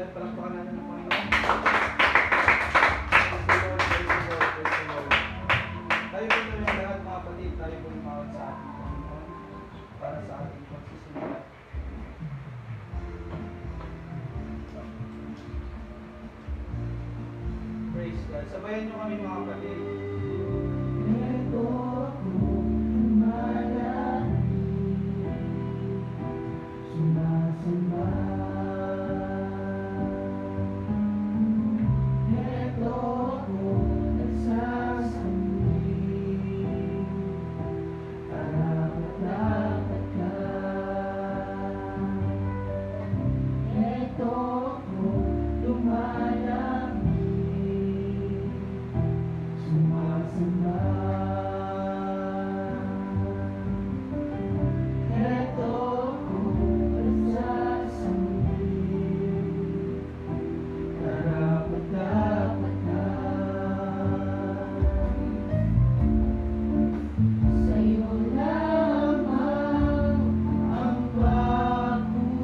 God. Palakpakan natin ng Panginoon. Praise the Lord, praise the Lord, praise the Lord. Tayo po na yung lahat mga kapatid, tayo po lumawat sa ating Panginoon para sa ating pagsisimula. Praise God. Sabayan nyo kami mga kapatid. Ito ako malaki, sumasamba. Ito ako nagsasambit, karapat-dapat ka. Ito ako lumalaki, sumasamba. Ito ako nagsasambit, karapat-dapat ka. Sa'yo lamang ang papuri,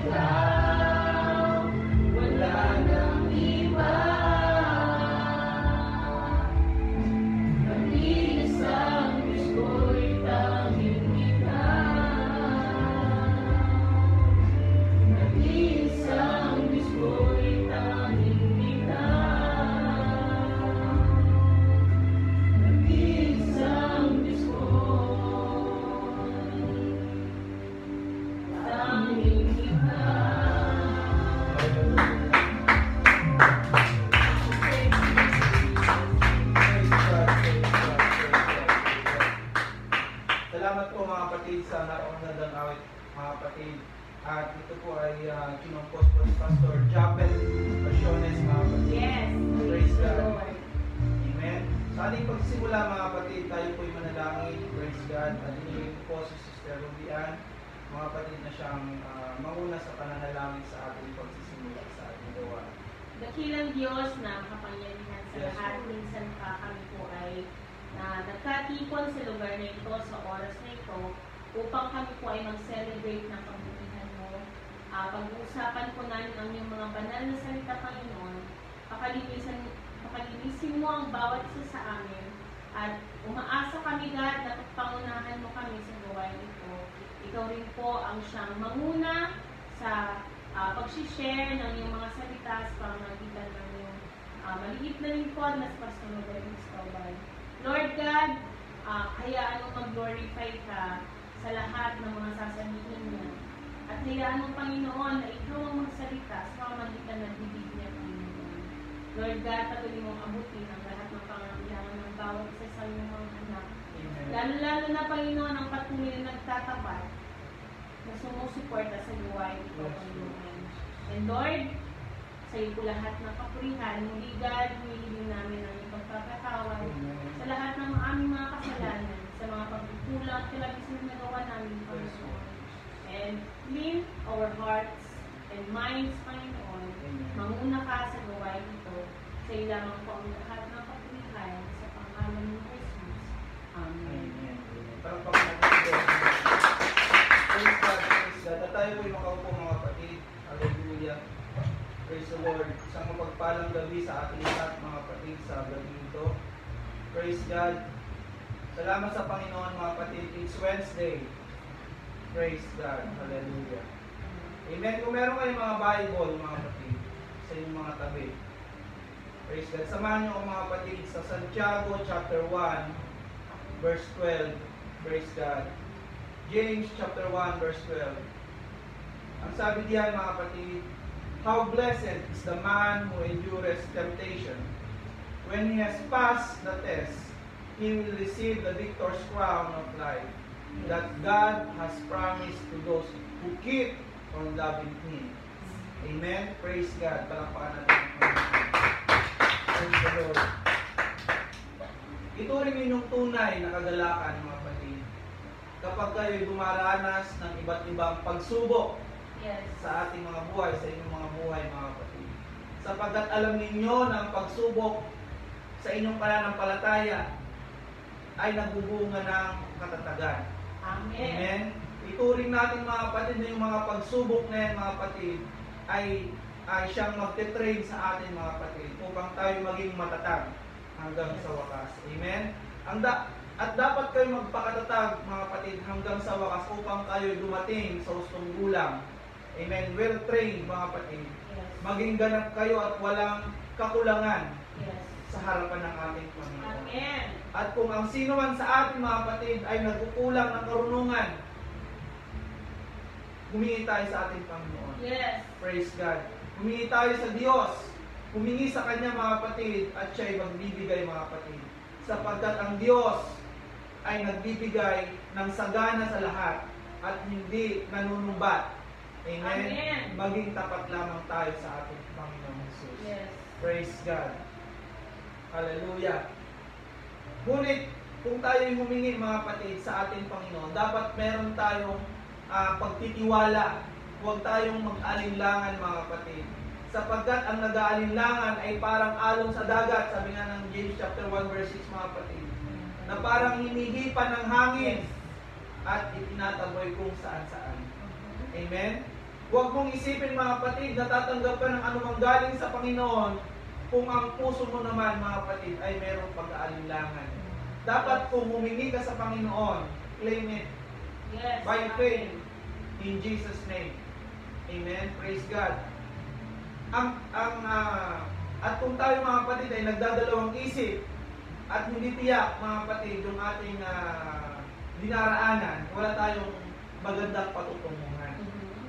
ikaw, wala nang iba. Nag-iisang Diyos ko'y tanging ikaw. Nag-iisang Diyos ko'y tanging ikaw. Nag-iisang Diyos ko'y tanging ikaw. Salamat po mga kapatid sa napakagandang awit mga kapatid. At ito po ay kinumpos po ni Pastor Japet Pasiones mga kapatid. Yes, Praise the God. Lord. Amen. Sa ating pagsisimula mga kapatid, tayo po ay manalangin. Praise God. At inilig po si Sister Rubian, mga kapatid na siyang manguna sa pananalangin sa ating pagsisimula sa ating gawa. Dakilang Diyos na makapangyarihan sa Yes, lahat, Lord. minsan pa kami po ay nagkatipon sa lugar na ito, sa oras na ito, upang kami po ay mag-celebrate ng kabutihan mo. Pag-uusapan po namin ang iyong mga banal na salita, Panginoon. Pakalinisin mo ang bawat isa sa amin. At umaasa kami, God, na pangunahan mo kami sa gawain ito. Ikaw rin po ang siyang manguna sa pag-share ng iyong mga salita sa pamamagitan ng iyong maliit na lingkod na sa Pastor Roberto Escobar. Lord God, hayaan mo mag-glorify ka sa lahat ng mga sasabihin niya. At hayaan mo, Panginoon, na ikaw ang magsalita sa pamamagitan ng bibig niya, Panginoon. Lord God, patuloy mong abutin ang lahat ng pangangailangan ng bawat isa sa iyong mga anak. Amen. Lalo-lalo na, Panginoon, ang patuloy na nagtatapat na sumusuporta sa gawain ito, Yes, Panginoon. And Lord, sa iyo po lahat ng kapurihan, muli God, humihiling namin ang iyong pagpapatawad sa lahat ng aming mga kasalanan, sa mga pagkukulang at kalabis na nagawa namin, Panginoon. And clean our hearts and minds, Panginoon. Manguna ka sa gawain ito. Sa iyo lamang po ang lahat ng kapurihan sa pangalan ng Jesus. Amen. Amen. Parang pagkakasya. Praise God, praise God. At tayo po'y makaupo mga kapatid. Hallelujah. Praise the Lord. Isang mapagpalang gabi sa ating lahat mga kapatid sa gabi ito. Praise God. Salamat sa Panginoon mga kapatid. It's Wednesday. Praise God. Hallelujah. Amen. Kung meron kayong mga Bible mga kapatid sa inyong mga tabi. Praise God. Samahan niyo ako mga kapatid sa Santiago chapter 1 verse 12. Praise God. James chapter 1 verse 12. Ang sabi diyan mga kapatid, how blessed is the man who endures temptation. When he has passed the test, he will receive the victor's crown of life that God has promised to those who keep on loving Him. Amen? Praise God. Palakpakan natin ang Panginoon. Praise the Lord. Ito rin yung tunay na kagalakan mga kapatid. Kapag kayo dumaranas ng iba't ibang pagsubok Yes. sa ating mga buhay, sa inyong mga buhay mga kapatid. Sapagkat alam ninyo na ang pagsubok sa inyong pananampalataya ay nagbubunga ng katatagan. Amen. Amen? Ituring natin mga kapatid na yung mga pagsubok na yan mga kapatid ay siyang magte-train sa atin mga kapatid upang tayo maging matatag hanggang sa wakas. Amen? At dapat kayo magpakatatag mga kapatid hanggang sa wakas upang kayo dumating sa hustong gulang. Amen. Well trained mga kapatid. Yes. Maging ganap kayo at walang kakulangan Yes. sa harapan ng ating Panginoon. Amen. At kung ang sino man sa ating mga kapatid ay nagkukulang ng karunungan, humingi tayo sa ating Panginoon. Yes. Praise God. Humingi tayo sa Diyos. Humingi sa Kanya mga kapatid at siya ay magbibigay mga kapatid. Sapagkat ang Diyos ay nagbibigay ng sagana sa lahat at hindi nanunumbat. Amen? Amen. Maging tapat lamang tayo sa ating Panginoong Jesus. Yes. Praise God. Hallelujah. Ngunit, kung tayo'y humingi mga kapatid sa ating Panginoon, dapat meron tayong pagtitiwala. Huwag tayong mag-alinlangan mga kapatid. Sapagkat ang nag-aalinlangan ay parang alon sa dagat, sabi nga ng James chapter 1 verse 6 mga kapatid, na parang hinihipan ng hangin at itinataboy kung saan-saan. Amen? Huwag mong isipin mga kapatid na tatanggap ka ng anumang galing sa Panginoon kung ang puso mo naman mga kapatid ay mayroong pag-aalinlangan. Dapat kung humingi ka sa Panginoon, claim it Yes. by faith in Jesus' name. Amen. Praise God. At kung tayo mga kapatid ay nagdadalawang isip at hindi tiyak mga kapatid yung ating dinaraanan, wala tayong magandang patutunguhan.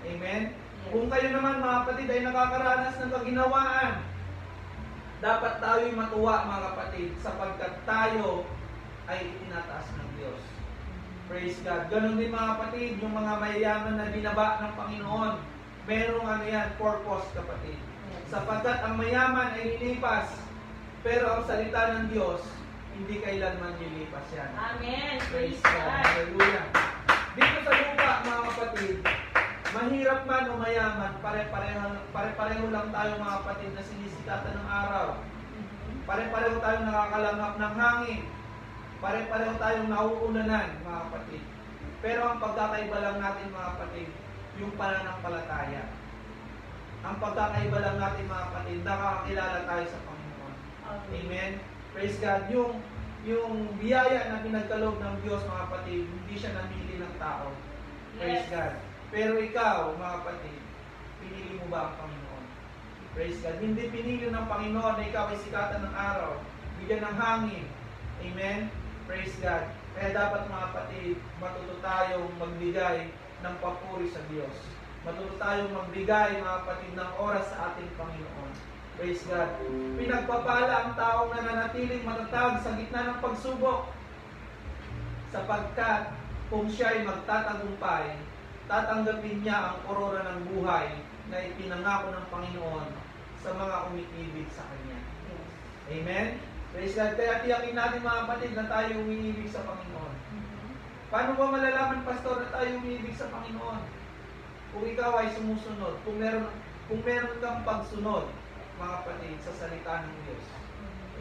Amen? Yes. Kung kayo naman mga kapatid ay nakakaranas ng kaginawaan, dapat tayo'y matuwa mga kapatid sapagkat tayo ay itinataas ng Diyos. Praise God. Ganon din mga kapatid, yung mga mayayaman na binaba ng Panginoon, merong purpose kapatid. Sapagkat ang mayaman ay lilipas, pero ang salita ng Diyos, hindi kailanman lilipas yan. Amen. Praise Praise God. God. Hallelujah. Dito sa lupa mga kapatid, mahirap man o mayaman, pare-pareho lang tayo mga kapatid na sinisikatan ng araw. Pare-pareho tayong nakakalangap ng hangin. Pare-pareho tayong nauulanan mga kapatid. Pero ang pagkakaiba lang natin mga kapatid, yung pananampalataya. Ang pagkakaiba lang natin mga kapatid, nakakakilala tayo sa Panginoon. Amen. Praise God. Yung biyaya na pinagkaloob ng Diyos mga kapatid, hindi siya namili ng tao. Praise Yes. God. Pero ikaw mga kapatid, pinili mo ba ang Panginoon? Praise God. Hindi pinili ng Panginoon na ikaw ay sikatan ng araw, bigyan ng hangin. Amen. Praise God. Kaya dapat mga kapatid, matuto tayong magbigay ng papuri sa Diyos. Matuto tayong magbigay mga kapatid ng oras sa ating Panginoon. Praise God. Pinagpapala ang taong nananatiling matatag sa gitna ng pagsubok. Sapagkat kung siya ay magtatagumpay, tatanggapin niya ang korona ng buhay na ipinangako ng Panginoon sa mga umiibig sa Kanya. Yes. Amen? Praise God. Kaya tiyakin natin mga kapatid na tayo umiibig sa Panginoon. Paano ba malalaman, Pastor, na tayo umiibig sa Panginoon? Kung ikaw ay sumusunod, kung meron kang pagsunod, mga kapatid, sa salita ng Diyos.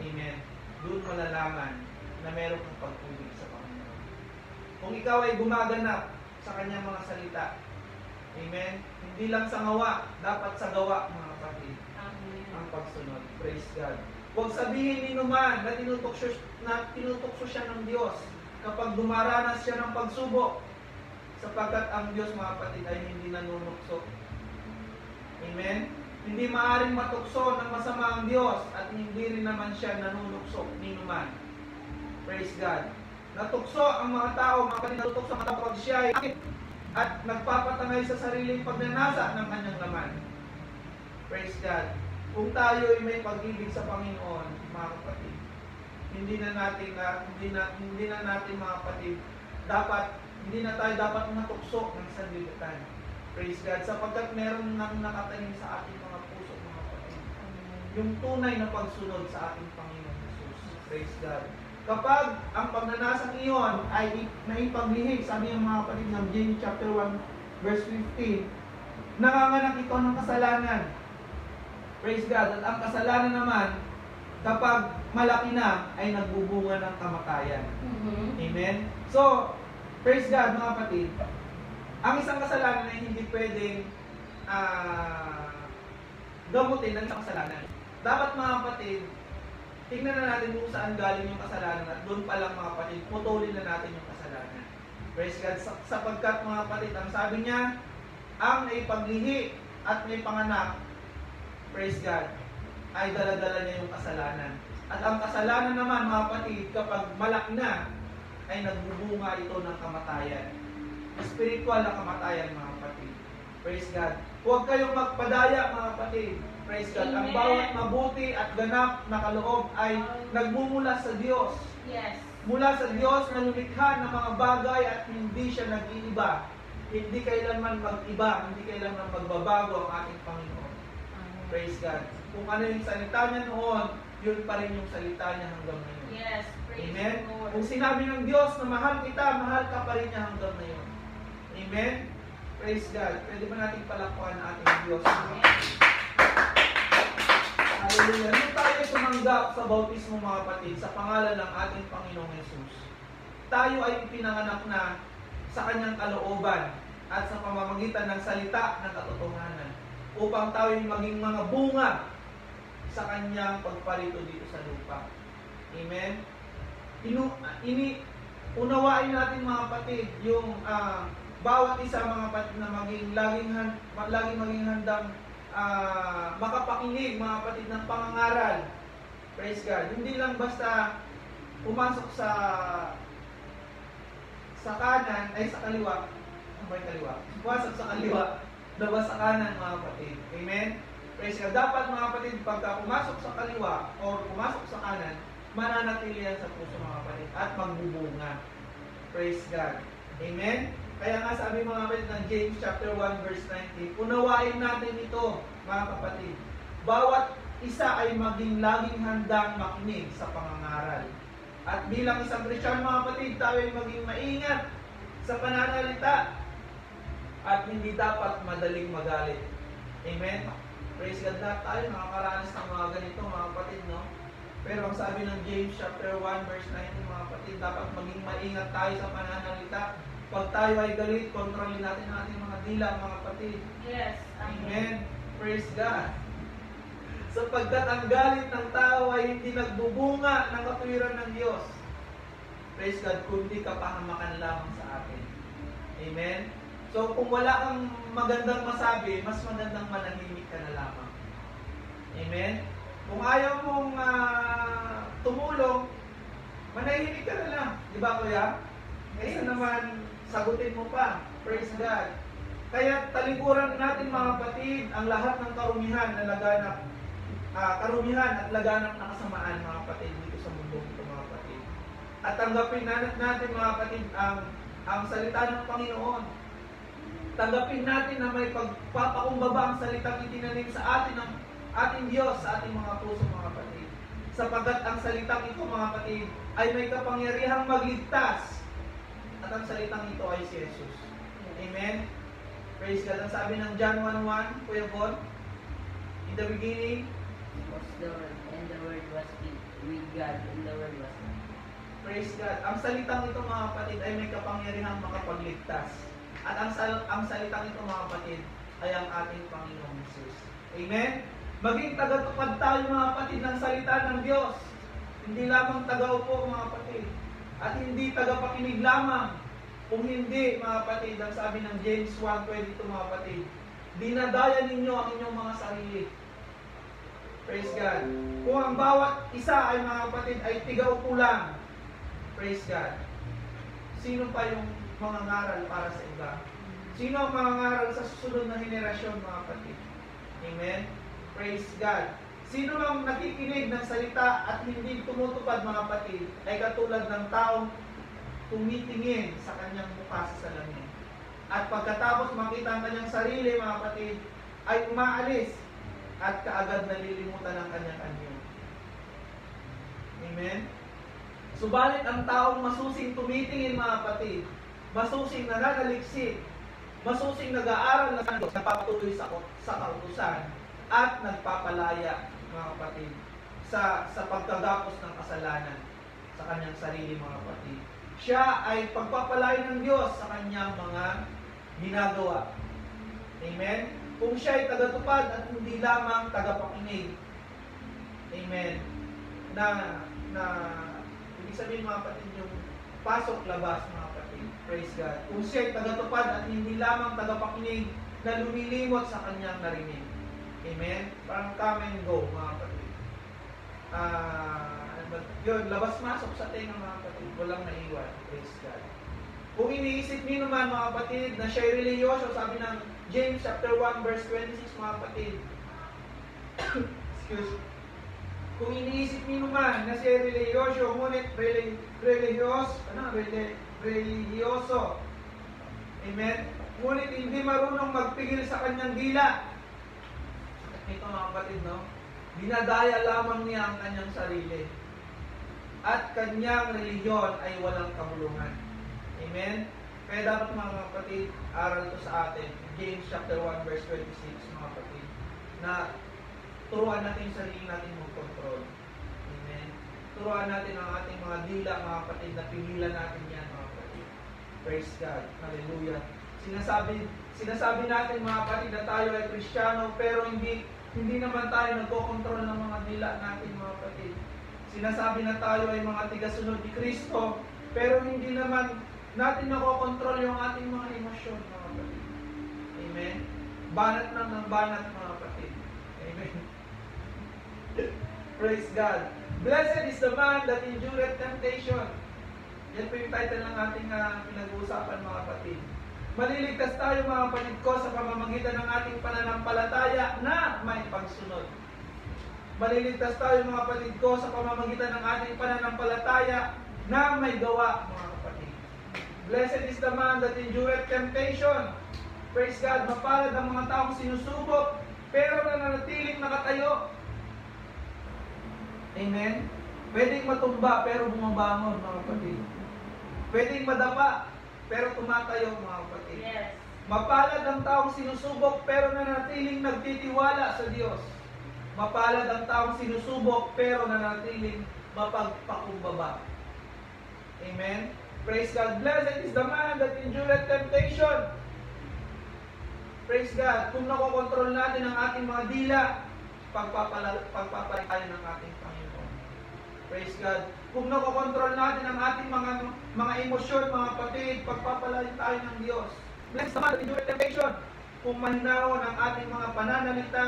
Amen. Doon malalaman na meron kang pag-ibig sa Panginoon. Kung ikaw ay gumaganap sa Kanyang mga salita, amen, hindi lang sa gawa, dapat sa gawa, mga kapatid, ang pagsunod. Praise God. Huwag sabihin ni naman na tinutokso siya ng Diyos kapag dumaranas siya ng pagsubok, sapagkat ang Diyos mga kapatid ay hindi nanunukso. Amen? Hindi maaaring matukso ng masama ang Diyos at hindi rin naman siya nanunukso ni naman. Praise God. Natukso ang mga tao, mga kapatid, natukso ang mga tao kapag siya ay akit at nagpapatangay sa sariling pagnanasa ng kanyang laman. Praise God. Kung tayo ay may pag-ibig sa Panginoon, mga kapatid, hindi na natin mga kapatid, hindi na tayo dapat matukso ng sanlibutan. Praise God. Sapagkat meron nang nakatanim sa ating mga puso, mga kapatid. Yung tunay na pagsunod sa ating Panginoon Jesus. Praise God. Kapag ang pagnanasang iyon ay naipaglihim, sabi ng mga kapatid ng James chapter 1 verse 15, nanganganak ito ng kasalanan. Praise God. At ang kasalanan naman, kapag malaki na, ay nagbubunga ng kamatayan. Amen? So, praise God mga kapatid, ang isang kasalanan ay hindi pwedeng gamutin ng isang kasalanan. Dapat mga kapatid, tingnan na natin kung saan galing yung kasalanan at doon pa lang mga kapatid, putulin na natin yung kasalanan. Praise God. Sapagkat mga kapatid, ang sabi niya, ang naipaglihi at may panganak, praise God, ay dala-dala niya yung kasalanan. At ang kasalanan naman mga kapatid, kapag malaki na, ay nagbubunga ito ng kamatayan. Spiritual na kamatayan mga kapatid. Praise God. Huwag kayong magpadaya mga kapatid. Praise God. Ang bawat mabuti at ganap na kaloob ay nagmumula sa Diyos. Yes. Mula sa Diyos na lumikha ng mga bagay at hindi siya nag-iiba. Hindi kailanman mag-iba, hindi kailanman magbabago ang ating Panginoon. Praise God. Kung ano yung salita niya noon, yun pa rin yung salita niya hanggang ngayon. Yes. Praise Amen? the Lord. Kung sinabi ng Diyos na mahal kita, mahal ka pa rin niya hanggang ngayon. Amen? Praise God. Pwede ba natin palakpuan ang ating Diyos? Hallelujah. Nung tayo tumanggap sa bautismo mga kapatid, sa pangalan ng ating Panginoong Jesus, tayo ay pinanganak na sa kanyang kalooban. at sa pamamagitan ng salita ng katotohanan upang tayo maging mga bunga sa kanyang pagparito dito sa lupa. Amen? Unawain natin mga kapatid yung bawat isa mga kapatid na laging maging handang makapakinig mga kapatid ng pangangaral. Praise God. Hindi lang basta pumasok sa kanan ay sa kaliwa. Ano ba yung kaliwa? Pumasok sa kaliwa, labas sa kanan mga kapatid. Amen? Praise God. Dapat mga kapatid, pagka pumasok sa kaliwa o pumasok sa kanan, mananatili yan sa puso mga kapatid at magbubunga. Praise God. Amen? Kaya nga sabi mga kapatid ng James chapter 1 verse 19, unawain natin ito mga kapatid. Bawat isa ay maging laging handang makinig sa pangangaral. At bilang isang Kristiyano mga kapatid, tayo ay maging maingat sa pananalita at hindi dapat madaling magalit. Amen? Praise God, lahat tayo nakakaranas ng mga ganito mga kapatid, no? Pero ang sabi ng James chapter 1 verse 19 mga kapatid, dapat maging maingat tayo sa pananalita. Pag tayo ay galit, kontrolin natin ang ating mga dila mga kapatid. Yes. Amen. Praise God. Sapagkat ang galit ng tao ay hindi nagbubunga ng katwiran ng Diyos. Praise God, kundi kapahamakan lamang sa atin. Amen. So kung wala kang magandang masabi, mas magandang manahimik ka na lamang. Amen. Kung ayaw mong tumulong, manahimik ka na lang. Di ba kuya? Kaysa naman sagutin mo pa. Praise God. Kaya talikuran natin mga kapatid ang lahat ng karumihan na laganap. Karumihan at laganap na kasamaan mga kapatid dito sa mundo ito mga kapatid. At tanggapin natin mga kapatid ang salita ng Panginoon. Tanggapin natin na may pagpapakumbaba ang salitang itinanim sa atin ng ating Diyos sa ating mga puso mga kapatid. Sapagkat ang salitang ito mga kapatid ay may kapangyarihang magligtas. At ang salitang ito ay si Jesus. Amen? Praise God. Ang sabi ng John 1:1, Kuya Bon, in the beginning was the Word, and the Word was with God, and the Word was God. praise God. Ang salitang ito mga kapatid ay may kapangyarihang makapagligtas. At ang salitang ito mga kapatid ay ang ating Panginoong Jesus. Amen? Maging tagatupad tayo mga kapatid ng salita ng Diyos. Hindi lamang tagaupo mga kapatid. At hindi tagapakinig lamang. Kung hindi mga kapatid, ang sabi ng James 1:22 mga kapatid, dinadaya ninyo ang inyong mga sarili. Praise God. Kung ang bawat isa ay mga kapatid ay tigaupo lang. Praise God. Sino pa yung mangangaral para sa iba? Sino ang mangangaral sa susunod na henerasyon mga kapatid? Amen? Praise God. Sino lang nakikinig ng salita at hindi tumutupad mga kapatid ay katulad ng taong tumitingin sa kanyang mukha sa salamin. At pagkatapos makita ang kanyang sarili mga kapatid ay umaalis at kaagad nalilimutan ang kanyang anyo. Amen? Subalit ang taong masusing tumitingin mga kapatid, masusing nananaliksik, masusing nag-aaral ng Diyos, nagpapatuloy sa kautusan at nagpapalaya mga kapatid sa pagkagapos ng kasalanan sa kanyang sarili mga kapatid. Siya ay pagpapalaya ng Diyos sa kanyang mga ginagawa. Amen? Kung siya ay tagatupad at hindi lamang tagapakinig. Amen? Ibig sabihin mga kapatid yung pasok-labas mga kapatid. Praise God. Kung siya ay tagatupad at hindi lamang tagapakinig na lumilimot sa kanyang narinig. Amen? Parang come and go mga kapatid. Yun, labas-masok sa tenga mga kapatid. Walang naiwan. Praise God. Kung iniisip niyo naman mga kapatid na siya'y religyoso, sabi ng James chapter 1 verse 26 mga kapatid. Excuse. Kung iniisip niyo naman na siya'y religyoso, ngunit religyoso. Amen? Ngunit hindi marunong magpigil sa kanyang dila. Ito mga kapatid, no? Dinadaya lamang niya ang kanyang sarili. At kanyang reliyon ay walang kabulungan. Amen? Kaya dapat mga kapatid, aral ito sa atin. James chapter 1 verse 26 mga kapatid. Na turuan natin yung sarili natin mag-control. Amen? Turuan natin ang ating mga dila mga kapatid na pigilan natin yan mga kapatid. Praise God. Hallelujah. Sinasabi natin mga kapatid na tayo ay Kristiyano, pero hindi naman tayo nagkokontrol ng mga dila natin mga kapatid. Sinasabi na tayo ay mga tigasunod ni Kristo, pero hindi naman natin nakokontrol yung ating mga emosyon mga kapatid. Amen? Banat lang ng banat mga kapatid. Amen? Praise God. Blessed is the man that endureth temptation. Yan po yung title ng ating pinag-uusapan mga kapatid. Maliligtas tayo mga kapatid ko sa pamamagitan ng ating pananampalataya na may pagsunod. Maliligtas tayo mga kapatid ko sa pamamagitan ng ating pananampalataya na may gawa mga kapatid. Blessed is the man that endureth temptation. Praise God. Mapalad ang mga taong sinusubok pero nananatiling nakatayo. Amen? Pwedeng matumba pero bumabangon mga kapatid. Pwedeng madapa pero tumatayo mga kapatid. Yes. Mapalad ang taong sinusubok pero nananatiling nagtitiwala sa Diyos. Mapalad ang taong sinusubok pero nananatiling mapagpakumbaba. Amen? Praise God. Blessed is the man that endureth temptation. Praise God. Kung nakokontrol natin ang ating mga dila, pagpapalay tayo ng ating Panginoon. Praise God. Kung nakokontrol natin ang ating mga emosyon, mga kapatid, pagpapalay tayo ng Diyos. Blessed is the man that endureth temptation. Kung mahinahon ang ating mga pananalita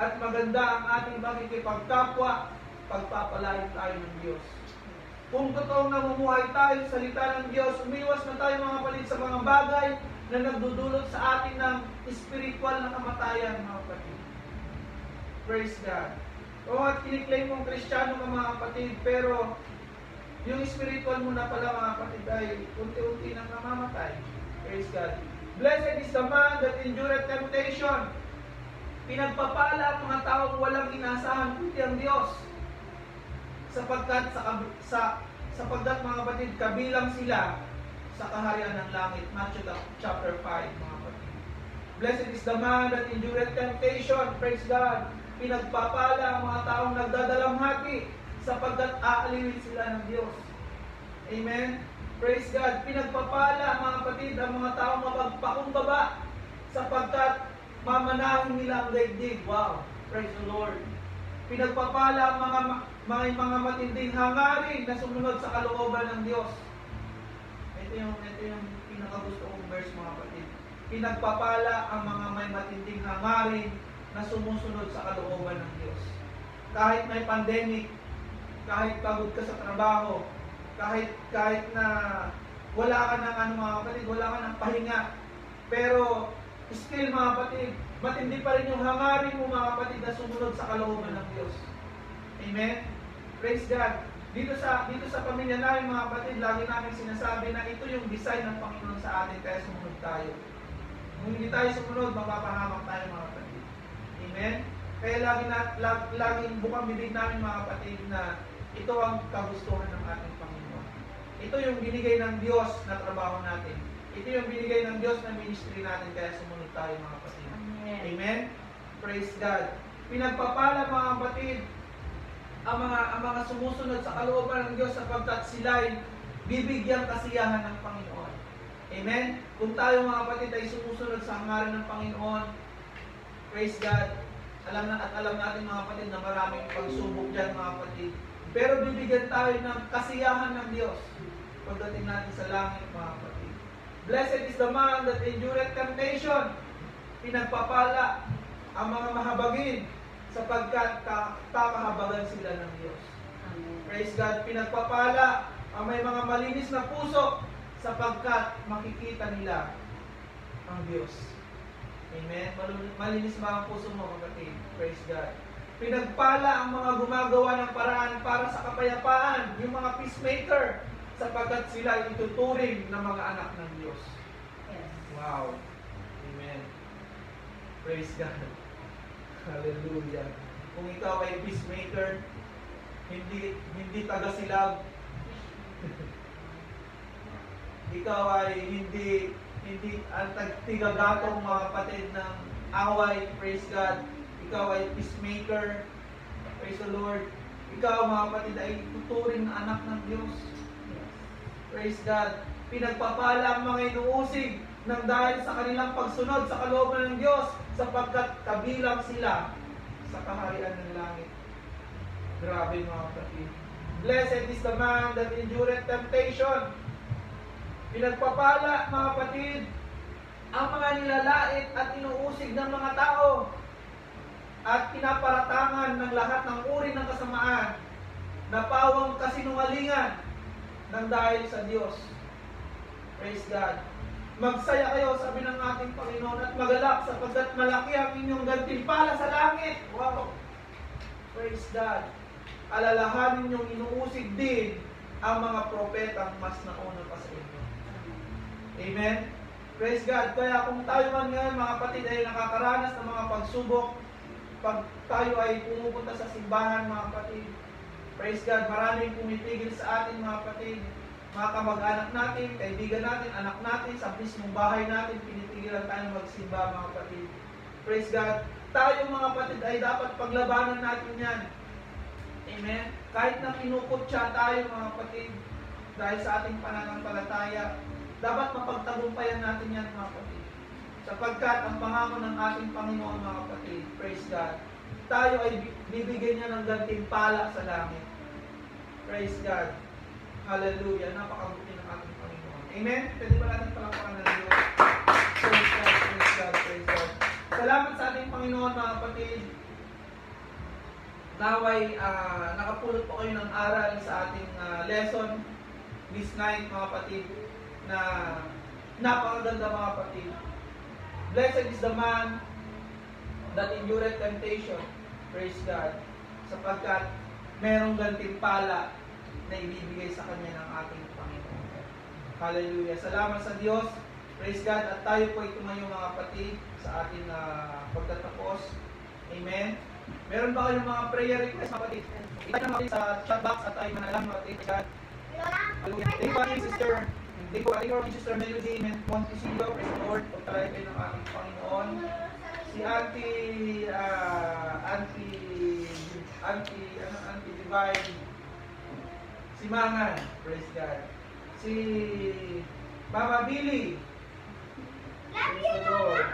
at maganda ang ating pakikipagkapwa, pagpapalay tayo ng Diyos. Kung totoong namumuhay tayo sa salita ng Diyos, umiwas na tayo mga kapatid sa mga bagay na nagdudulot sa atin ng spiritual na kamatayan mga kapatid. Praise God. O at kiniklaim mong Kristiyano ka mga kapatid, pero yung spiritual mo na pala mga kapatid ay unti-unti nang namamatay. Praise God. Blessed is the man that endureth temptation. Pinagpapala ang mga taong walang inaasahan kundi ang Diyos. Sapagkat mga kapatid, kabilang sila sa kaharian ng langit. Matthew chapter 5 mga kapatid. Blessed is the man that endureth temptation. Praise God. Pinagpapala ang mga taong nagdadalamhati sapagkat aaliwin sila ng Diyos. Amen? Praise God. Pinagpapala mga kapatid ang mga taong mapagpakumbaba sapagkat mamanahin nila ang daigdig. Wow! Praise the Lord. Pinagpapala ang mga matinding hangarin na sumunod sa kalooban ng Diyos. Ito yung pinakagusto kong verse mga kapatid. Pinagpapala ang mga may matinding hangarin na sumusunod sa kalooban ng Diyos. Kahit may pandemic, kahit pagod ka sa trabaho, kahit na wala ka ng mga kapatid, wala ka ng pahinga, pero still mga kapatid, matindi pa rin yung hangarin mo mga kapatid na sumunod sa kalooban ng Diyos. Amen? Praise God. Dito sa pamilya namin mga kapatid, lagi namin sinasabi na ito yung design ng Panginoon sa atin, kaya sumunod tayo. Kung hindi tayo sumunod, mapapahamak tayo mga kapatid. Amen? Kaya laging bukang bibig namin mga kapatid na ito ang kagustuhan ng ating Panginoon. Ito yung binigay ng Diyos na trabaho natin. Ito yung binigay ng Diyos na ministry natin, kaya sumunod tayo mga kapatid. Amen. Amen? Praise God. Pinagpapala mga kapatid ang mga sumusunod sa kalooban ng Diyos sapagkat sila'y bibigyan kasiyahan ng Panginoon. Amen? Kung tayo mga kapatid ay sumusunod sa hangarin ng Panginoon, praise God, alam natin mga kapatid na maraming pagsubok dyan mga kapatid. Pero bibigyan tayo ng kasiyahan ng Diyos pagdating natin sa langit mga kapatid. Blessed is the man that endureth temptation. Pinagpapala ang mga mahabagin sapagkat kakahabagan sila ng Diyos. Amen. Praise God. Pinagpapala ang may mga malinis na puso sapagkat makikita nila ang Diyos. Amen. Malinis ba ang puso mo kapatid? Praise God. Pinagpala ang mga gumagawa ng paraan para sa kapayapaan, yung mga peacemaker, sapagkat sila ay ituturing na mga anak ng Diyos. Yes. Wow. Amen. Praise God. Hallelujah. Kung ikaw ay peacemaker, hindi taga-silab, ikaw ay hindi ang tigagatong mga kapatid ng away, praise God. Ikaw ay peacemaker, praise the Lord. Ikaw mga kapatid ay tuturing na anak ng Diyos. Praise God. Pinagpapala ang mga inuusig nang dahil sa kanilang pagsunod sa kalooban ng Diyos, sapagkat kabilang sila sa kaharian ng langit. Grabe mga kapatid. Blessed is the man that endureth temptation. Pinagpapala mga kapatid ang mga nilalait at inuusig ng mga tao at pinaparatangan ng lahat ng uri ng kasamaan na pawang kasinungalingan ng dahil sa Diyos. Praise God. Magsaya kayo, sabi ng ating Panginoon, at magalak sapagkat malaki ang inyong gantimpala sa langit. Wow! Praise God. Alalahanin niyong inuusig din ang mga propetang mas nauna pa sa inyo. Amen? Praise God. Kaya kung tayo man ngayon mga kapatid ay nakakaranas ng mga pagsubok, pag tayo ay pumupunta sa simbahan mga kapatid, praise God, maraming pumipigil sa atin mga kapatid, mga kamag-anak natin, kaibigan natin, anak natin, sa mismong bahay natin, pinitigilan tayo magsimba mga kapatid. Praise God. Tayo mga kapatid ay dapat paglabanan natin yan. Amen? Kahit na kinukutya tayo mga kapatid, dahil sa ating pananampalataya, dapat mapagtagumpayan natin yan mga kapatid. Sapagkat ang pangako ng ating Panginoon mga kapatid, praise God, tayo ay bibigyan niya ng gantimpala sa langit. Praise God. Hallelujah. Napakabuti ng ating Panginoon. Amen? Pwede ba natin palakpakan ng Diyos? Praise God, praise God, praise God. Salamat sa ating Panginoon mga kapatid. Naway, nakapulot po kayo ng aral sa ating lesson this night mga kapatid, na napakaganda mga kapatid. Blessed is the man that endureth temptation. Praise God. Sapagkat merong gantimpala na ibibigay sa kanya ng ating Panginoon. Hallelujah. Salamat sa Diyos. Praise God. At tayo po ay tumayo mga kapatid sa ating pagtatapos. Amen. Meron ba kayong mga prayer request mga kapatid? Itan natin sa chat box at tayo manalangin mga kapatid. God. Hallelujah. Thank you po sister. Thank you po sister Melody Montesillo. Praise the Lord. Pagtalay kayo ng ating Panginoon. Si Auntie Divine. Si Mangan. Praise God. Si Mama Billy. Praise the Lord.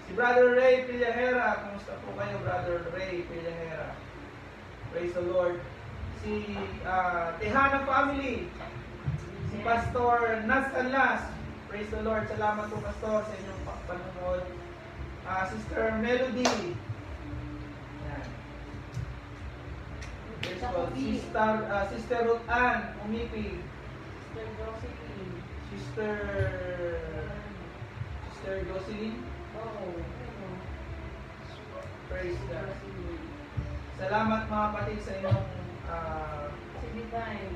Si Brother Ray Pillahera. Kumusta po kayo, Brother Ray Pillahera? Praise the Lord. Si Tejana family. Si Pastor Nas Canlas. Praise the Lord. Salamat po, Pastor, sa inyong panonood. Sister Melody. Yan. Praise God. Sister Ruth Ann Umipi. Sister Josephine. Sister Jocelyn. Oh. Praise God. Salamat mga kapatid sa inyong Si Divine.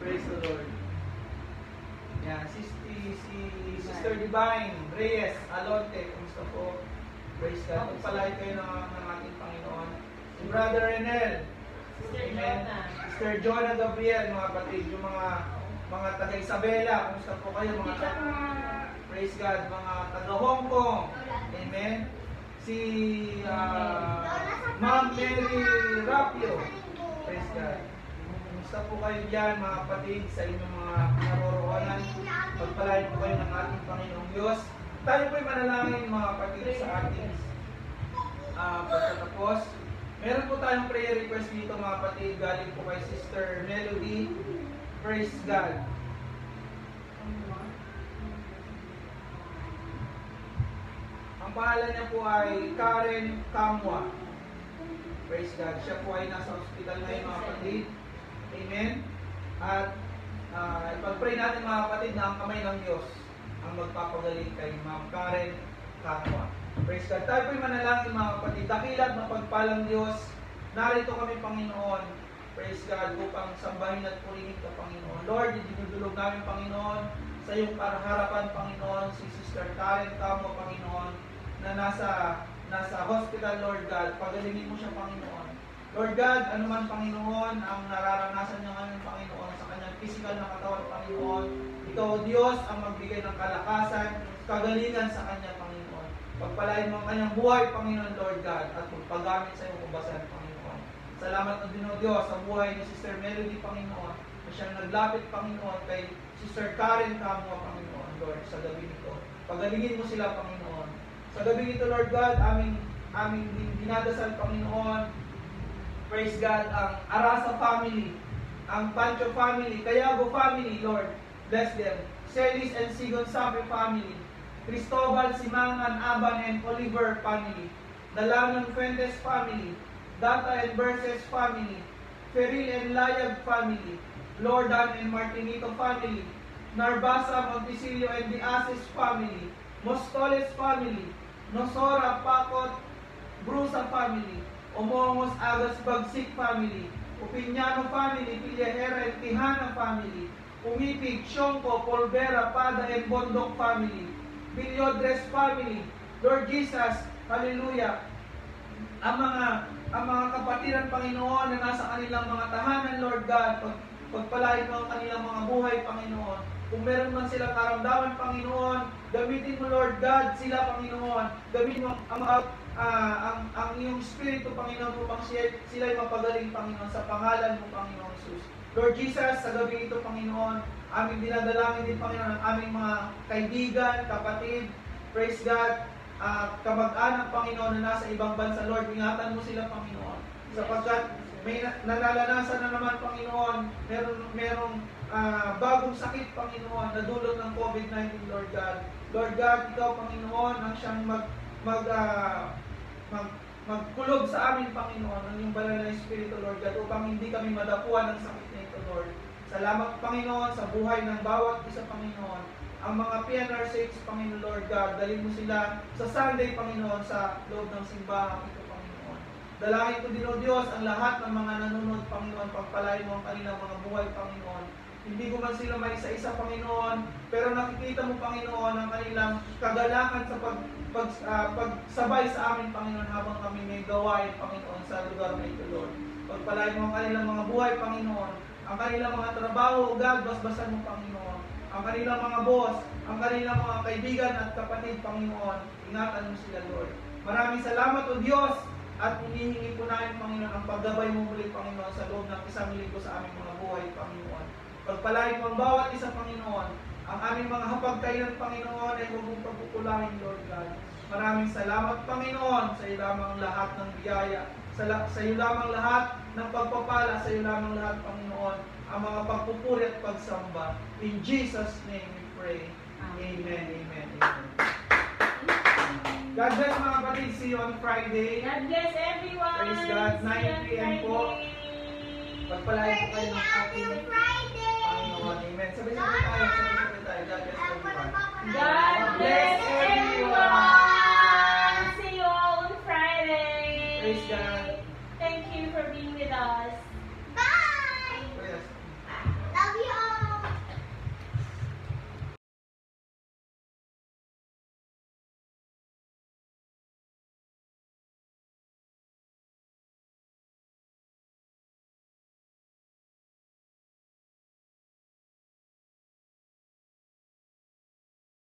praise the Lord. Yan, si Sister Divine Reyes Alonte, kumusta po? Praise God. Pagpalay kayo ng ating Panginoon. Si Brother Renel. Sister Amen. Jonah. Sister Jonah Gabriel, mga kapatid, yung mga taga Isabela, kumusta po kayo mga praise God, mga taga Hong Kong. Amen. Si Ma'am Mary Rapio. Praise God. Kumusta po kayo dyan mga kapatid sa inyong mga naroroonan. Pagpalain po kayo ng ating Panginoong Diyos. Tayo po'y manalangin mga kapatid sa ating pagtatapos. Meron po tayong prayer request dito mga kapatid. Galing po kay Sister Melody. Praise God. Ang pangalan niya po ay Karen Kamwa. Praise God. Siya po ay nasa hospital ngayon mga kapatid. Amen. At ipag-pray natin mga kapatid na ang kamay ng Diyos ang magpapagaling kay Ma'am Karen Kamwa. Praise God. Tayo po'y manalangin mga kapatid. Dakilat na pagpalang Diyos. Narito kami Panginoon. Praise God. Upang sambahin at purihin ka Panginoon. Lord, dinudulog namin Panginoon sa iyong harapan Panginoon. Si Sister Karen Kamwa Panginoon na nasa hospital Lord God. Pagalingin mo siya Panginoon. Lord God, anuman Panginoon ang nararanasan niya ngayon Panginoon sa kanyang physical na katawan Panginoon. Ikaw Diyos ang magbigay ng kalakasan, kagalingan sa kanya Panginoon. Pagpalain mo ang kanyang buhay Panginoon Lord God at magpagamit sa iyong kubasan Panginoon. Salamat na din o Diyos sa buhay ni Sister Melody Panginoon. na siyang naglapit, Panginoon, kay Sister Karen Kamwa, Panginoon, Lord, sa gabi nito. Pagalingin mo sila, Panginoon. Sa gabi nito, Lord God, aming dinadasal, Panginoon, praise God, ang Arasa family, ang Pancho family, Cayago family, Lord, bless them. Celis and Sigon Sabe family, Cristobal, Simangan, Aban, and Oliver family, Dalanon Fuentes family, Data and Verses family, Feril and Layag family, Lordan and Martinito family, Narbasa, Monticello and the Asis family, Mostoles family, Nosora, Pakot, Brusa family, Omongos, Agas, Bagsik family, Upiñano family, Pillahera and Tihana family, Umipig, Shongko, Polvera, Pada and Bondok family, Villodres family, Lord Jesus, hallelujah. Ang mga kapatiran, Panginoon, na nasa kanilang mga tahanan, Lord God, pagpalain mo ang kanilang mga buhay, Panginoon. Kung meron man silang karamdaman, Panginoon, gamitin mo, Lord God, sila, Panginoon. Gamitin mo ang iyong Espiritu, Panginoon, upang sila'y mapagaling, Panginoon, sa pangalan mo, Panginoon Jesus. Lord Jesus, sa gabi ito, Panginoon, aming dinadalangin din, Panginoon, ang aming mga kaibigan, kapatid, praise God, kamag-anak, Panginoon, na nasa ibang bansa. Lord, ingatan mo sila, Panginoon, sapagkat may nalalasan na naman, Panginoon, merong bagong sakit, Panginoon, na dulot ng COVID-19, Lord God. Lord God, ikaw, Panginoon, ang siyang magkulog sa amin, Panginoon, ng iyong banal na Espiritu, Lord God, upang hindi kami madapuan ng sakit na ito, Lord. Salamat, Panginoon, sa buhay ng bawat isa, Panginoon. Ang mga PNR saints, Panginoon, Lord God, dalhin mo sila sa Sunday, Panginoon, sa loob ng simbahan ito, Panginoon. Dalangin ko din, O Diyos, ang lahat ng mga nanonood, Panginoon, pagpalain mo ang kanilang mga buhay, Panginoon. Hindi ko man sila may isa-isa, Panginoon, pero nakikita mo, Panginoon, ang kanilang kagalakan sa pagsabay sa amin, Panginoon, habang kami may gawain, Panginoon, sa lugar na ito, Lord. Pagpalain mo ang kanilang mga buhay, Panginoon, ang kanilang mga trabaho, God, basbasan mo, Panginoon, ang kanilang mga boss, ang kanilang mga kaibigan at kapatid, Panginoon, ingatan mo sila, Lord. Maraming salamat, O Diyos, at hinihingi po namin, Panginoon, ang paggabay mo muli, Panginoon, sa loob ng 1 linggo sa aming mga buhay, Panginoon. Pagpalain mo ang bawat isa, Panginoon. Ang aming mga hapagkainan, Panginoon, ay huwag mong pagkukulangin, Lord God. Maraming salamat, Panginoon, sa iyo lamang lahat ng biyaya, sa iyo lamang lahat ng pagpapala, sa iyo lamang lahat, Panginoon, ang mga pagpupuri at pagsamba. In Jesus' name we pray. Amen, amen, amen. God bless, mga kapatid. See you on Friday. God bless everyone. Praise God. 9 p.m. po. Pagpalain po kayo ng ating Panginoon. Amen. Sabay-sabay tayo. God bless everyone. God